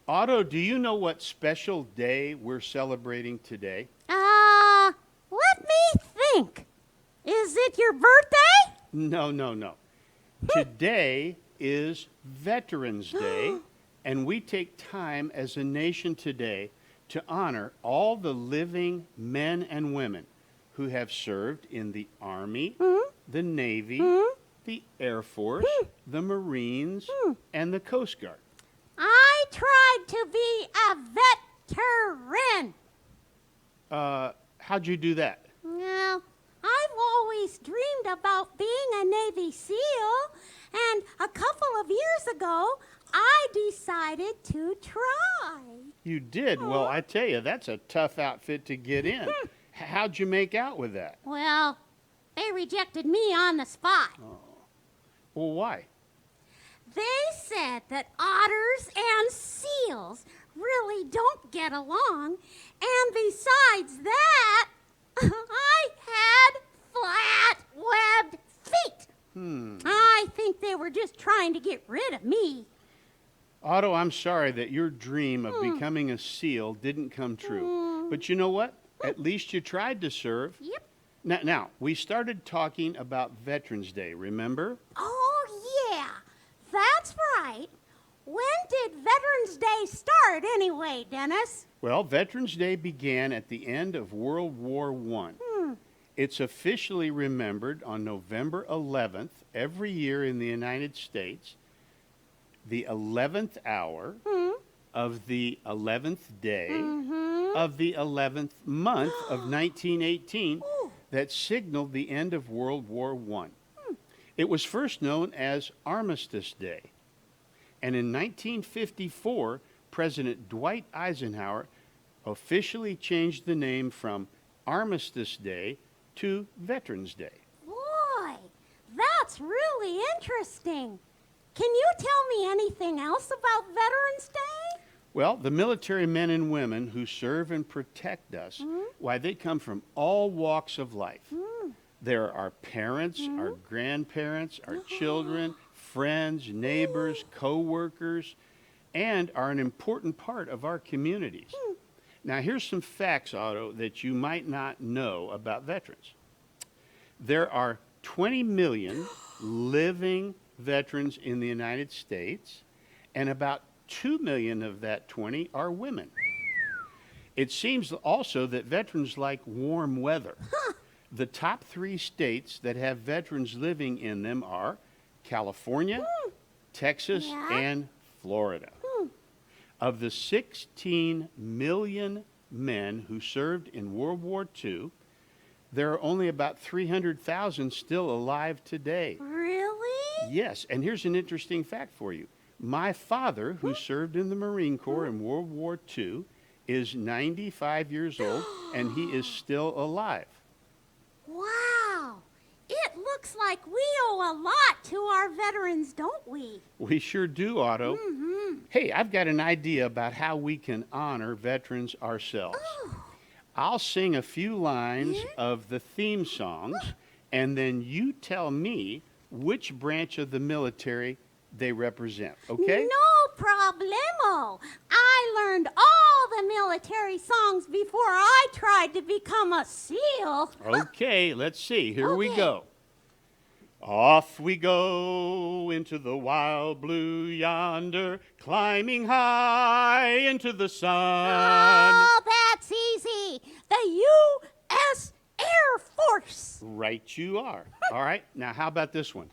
Otto, do you know what special day we're celebrating today? Let me think. Is it your birthday? No, no, no. Today is Veterans Day, and we take time as a nation today to honor all the living men and women who have served in the Army, the Navy, the Air Force, the Marines, and the Coast Guard. I tried to be a veteran. How'd you do that? Well, I've always dreamed about being a Navy SEAL, and a couple of years ago, I decided to try. You did? Well, I tell you, that's a tough outfit to get in. How'd you make out with that? Well, they rejected me on the spot. Well, why? They said that otters and seals really don't get along, and besides that, I had flat-webbed feet. I think they were just trying to get rid of me. Otto, I'm sorry that your dream of becoming a SEAL didn't come true. But you know what? At least you tried to serve. Yep. Now, we started talking about Veterans Day, remember? Oh, yeah, that's right. When did Veterans Day start anyway, Dennis? Well, Veterans Day began at the end of World War I. It's officially remembered on November 11th every year in the United States, the 11th hour of the 11th day of the 11th month of 1918 that signaled the end of World War I. It was first known as Armistice Day. And in 1954, President Dwight Eisenhower officially changed the name from Armistice Day to Veterans Day. Boy, that's really interesting. Can you tell me anything else about Veterans Day? Well, the military men and women who serve and protect us, why, they come from all walks of life. There are our parents, our grandparents, our children, friends, neighbors, co-workers, and are an important part of our communities. Now, here's some facts, Otto, that you might not know about veterans. There are 20 million living veterans in the United States, and about 2 million of that 20 are women. It seems also that veterans like warm weather. The top 3 states that have veterans living in them are California, Texas, and Florida. Of the 16 million men who served in World War II, there are only about 300,000 still alive today. Really? Yes, and here's an interesting fact for you. My father, who served in the Marine Corps in World War II, is 95 years old, and he is still alive. Wow. It looks like we owe a lot to our veterans, don't we? We sure do, Otto. Hey, I've got an idea about how we can honor veterans ourselves. I'll sing a few lines of the theme songs, and then you tell me which branch of the military they represent, okay? No problemo. I learned all the military songs before I tried to become a SEAL. Okay, let's see. Here we Okay. go. Off we go into the wild blue yonder, climbing high into the sun. Oh, that's easy. The U.S. Air Force. Right you are. All right, now how about this one?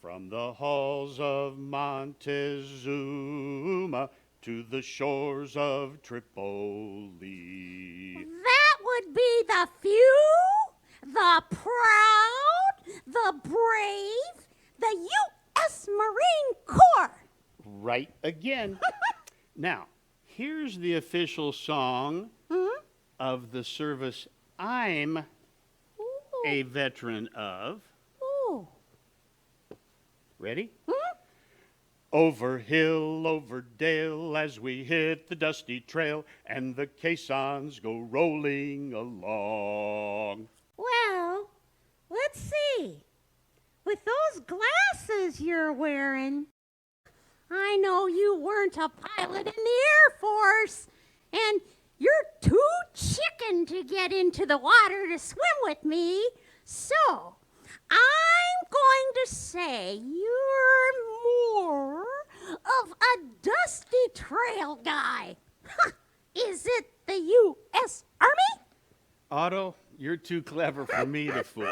From the halls of Montezuma to the shores of Tripoli. That would be the few, the proud, the brave, the U.S. Marine Corps. Right again. Now, here's the official song of the service I'm a veteran of. Ooh. Ready? Over hill, over dale, as we hit the dusty trail, and the caissons go rolling along. Well, let's see. With those glasses you're wearing, I know you weren't a pilot in the Air Force, and you're too chicken to get into the water to swim with me. So, I'm going to say you're more of a dusty trail guy. Is it the U.S. Army? Otto, you're too clever for me to fool.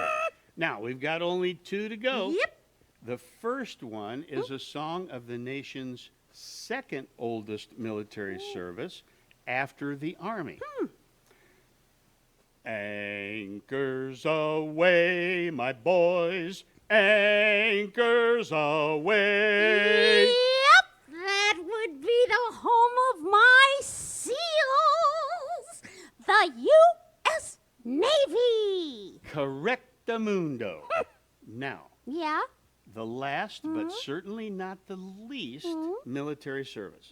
Now, we've got only 2 to go. Yep. The first one is a song of the nation's second oldest military service after the Army. Anchors aweigh, my boys, anchors aweigh. Yep, that would be the home of my SEALs, the U.S. Navy. Correctamundo. Now, Yeah? the last, but certainly not the least, military service.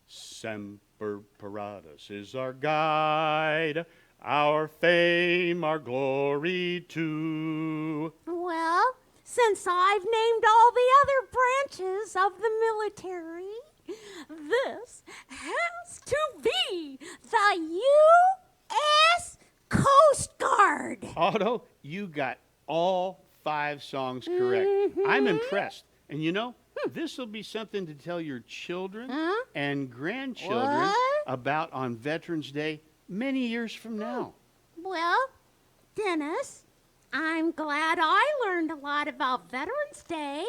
Semper Paratus is our guide, our fame, our glory too. Well, since I've named all the other branches of the military, this has to be the U.S. Coast Guard. Otto, you got all 5 songs correct. I'm impressed. And you know, this will be something to tell your children and grandchildren What? about on Veterans Day many years from now. Well, Dennis, I'm glad I learned a lot about Veterans Day,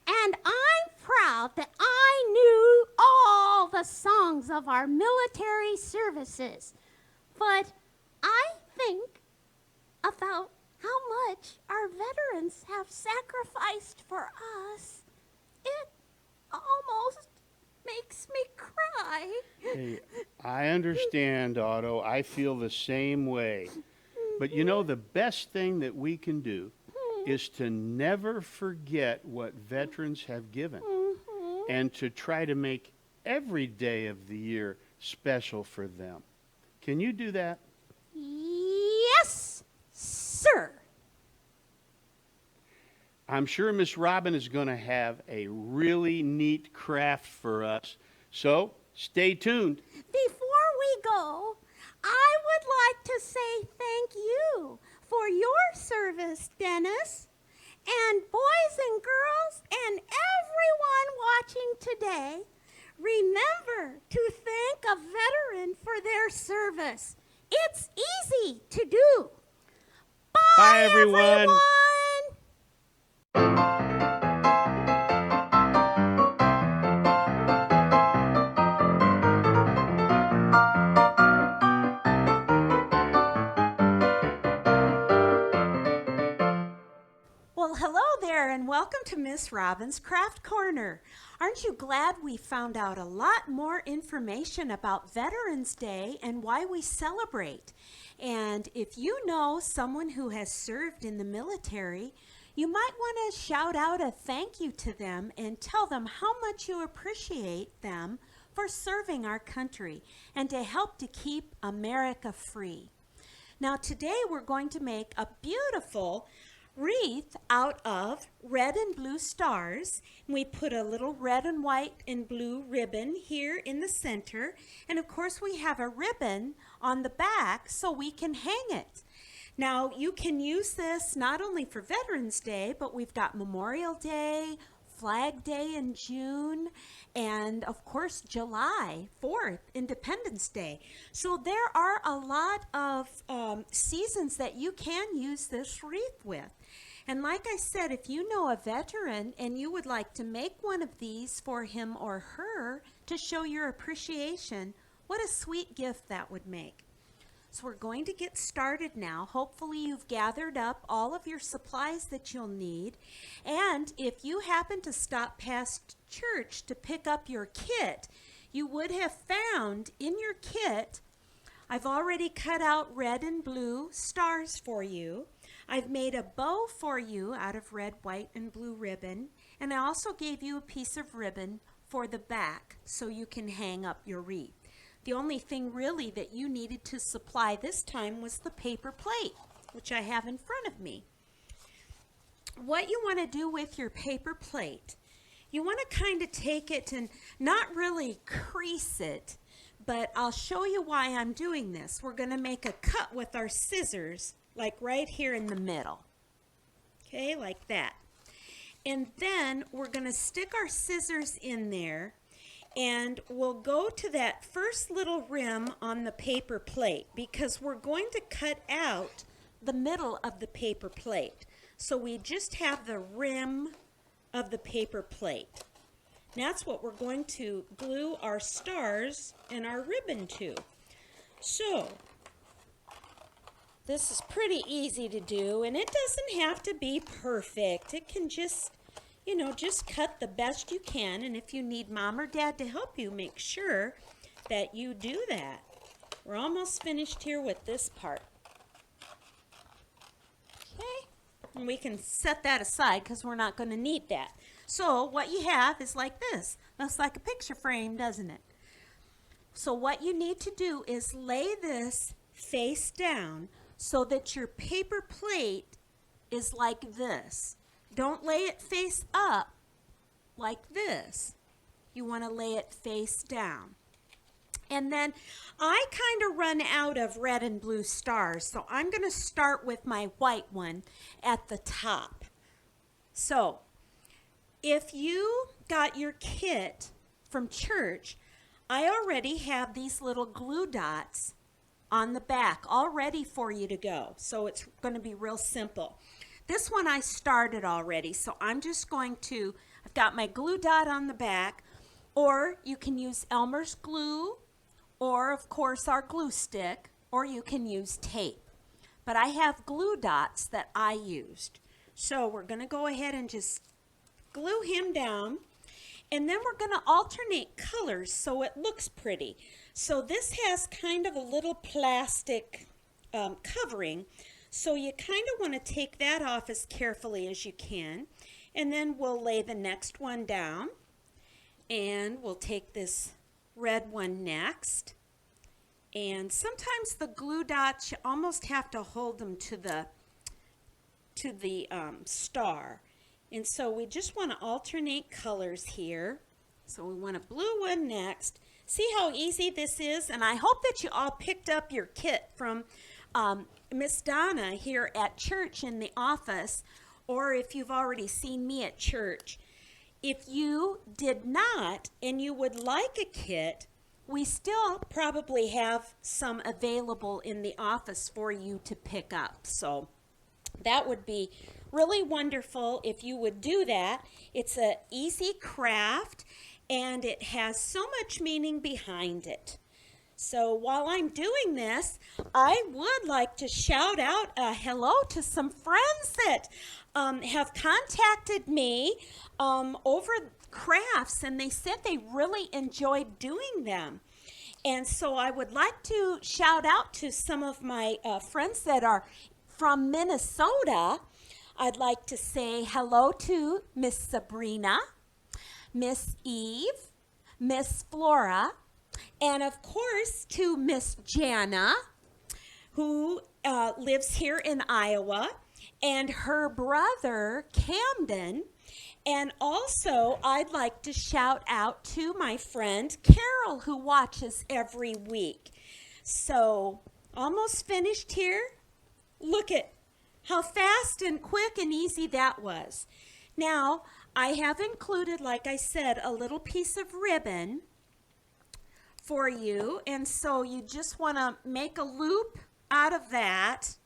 and I'm proud that I knew all the songs of our military services. But I think about how much our veterans have sacrificed for us. It almost makes me cry. Hey, I understand, Otto. I feel the same way. But you know, the best thing that we can do is to never forget what veterans have given and to try to make every day of the year special for them. Can you do that? Yes, sir. I'm sure Miss Robin is going to have a really neat craft for us. So stay tuned. Before we go, I would like to say thank you for your service, Dennis. And boys and girls and everyone watching today, remember to thank a veteran for their service. It's easy to do. Bye, everyone. Well, hello there, and welcome to Miss Robin's Craft Corner. Aren't you glad we found out a lot more information about Veterans Day and why we celebrate? And if you know someone who has served in the military, you might want to shout out a thank you to them and tell them how much you appreciate them for serving our country and to help to keep America free. Now, today we're going to make a beautiful wreath out of red and blue stars. We put a little red and white and blue ribbon here in the center, and of course we have a ribbon on the back so we can hang it. Now you can use this not only for Veterans Day, but we've got Memorial Day, Flag Day in June, and of course July 4th, Independence Day. So there are a lot of seasons that you can use this wreath with. And like I said, if you know a veteran and you would like to make one of these for him or her to show your appreciation, what a sweet gift that would make. So we're going to get started now. Hopefully you've gathered up all of your supplies that you'll need. And if you happen to stop past church to pick up your kit, you would have found in your kit, I've already cut out red and blue stars for you. I've made a bow for you out of red, white, and blue ribbon. And I also gave you a piece of ribbon for the back so you can hang up your wreath. The only thing really that you needed to supply this time was the paper plate, which I have in front of me. What you want to do with your paper plate you want to kind of take it and not really crease it, but I'll show you why I'm doing this. We're going to make a cut with our scissors, like right here in the middle. Okay, like that. And then we're going to stick our scissors in there, and we'll go to that first little rim on the paper plate because we're going to cut out the middle of the paper plate. So we just have the rim of the paper plate. That's what we're going to glue our stars and our ribbon to. So this is pretty easy to do, and it doesn't have to be perfect. It can just, you know, just cut the best you can, and if you need mom or dad to help you, make sure that you do that. We're almost finished here with this part. Okay, and we can set that aside because we're not going to need that. So what you have is like this. Looks like a picture frame, doesn't it? So what you need to do is lay this face down so that your paper plate is like this. Don't lay it face up like this. You want to lay it face down. And then I kind of run out of red and blue stars, so I'm going to start with my white one at the top. So if you got your kit from church, I already have these little glue dots on the back all ready for you to go. So it's going to be real simple. This one I started already, so I'm just going to, I've got my glue dot on the back, or you can use Elmer's glue, or of course our glue stick, or you can use tape. But I have glue dots that I used. So we're going to go ahead and just glue him down, and then we're going to alternate colors so it looks pretty. So this has kind of a little plastic covering, so you kind of want to take that off as carefully as you can, and then we'll lay the next one down, and we'll take this red one next. And sometimes the glue dots, you almost have to hold them to the star. And so we just want to alternate colors here. So we want a blue one next. See how easy this is? And I hope that you all picked up your kit from Miss Donna here at church in the office, or if you've already seen me at church. If you did not and you would like a kit, we still probably have some available in the office for you to pick up. So that would be really wonderful if you would do that. It's an easy craft, and it has so much meaning behind it. So while I'm doing this, I would like to shout out a hello to some friends that have contacted me over crafts, and they said they really enjoyed doing them. And so I would like to shout out to some of my friends that are from Minnesota. I'd like to say hello to Miss Sabrina, Miss Eve, Miss Flora, and of course to Miss Jana, who lives here in Iowa, and her brother Camden. And also I'd like to shout out to my friend Carol, who watches every week. So almost finished here. Look at how fast and quick and easy that was. Now, I have included, like I said, a little piece of ribbon for you. And so you just want to make a loop out of that.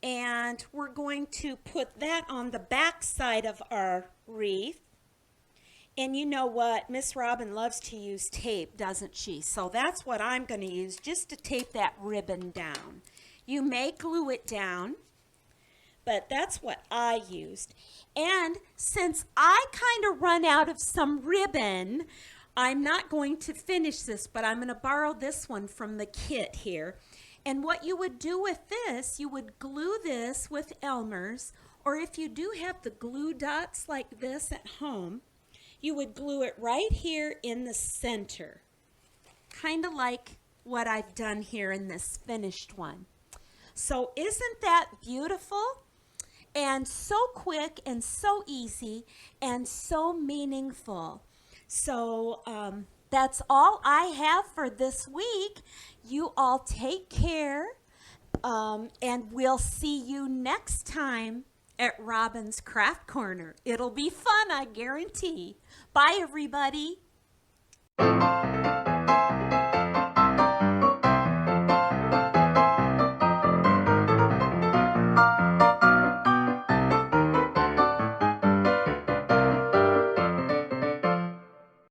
And we're going to put that on the back side of our wreath. And you know what? Miss Robin loves to use tape, doesn't she? So that's what I'm going to use, just to tape that ribbon down. You may glue it down, but that's what I used. And since I kind of run out of some ribbon, I'm not going to finish this, but I'm going to borrow this one from the kit here. And what you would do with this, you would glue this with Elmer's, or if you do have the glue dots like this at home, you would glue it right here in the center, kind of like what I've done here in this finished one. So isn't that beautiful? and so quick and so easy and so meaningful. So that's all I have for this week. You all take care, and we'll see you next time at Robin's Craft Corner. It'll be fun, I guarantee. Bye, everybody.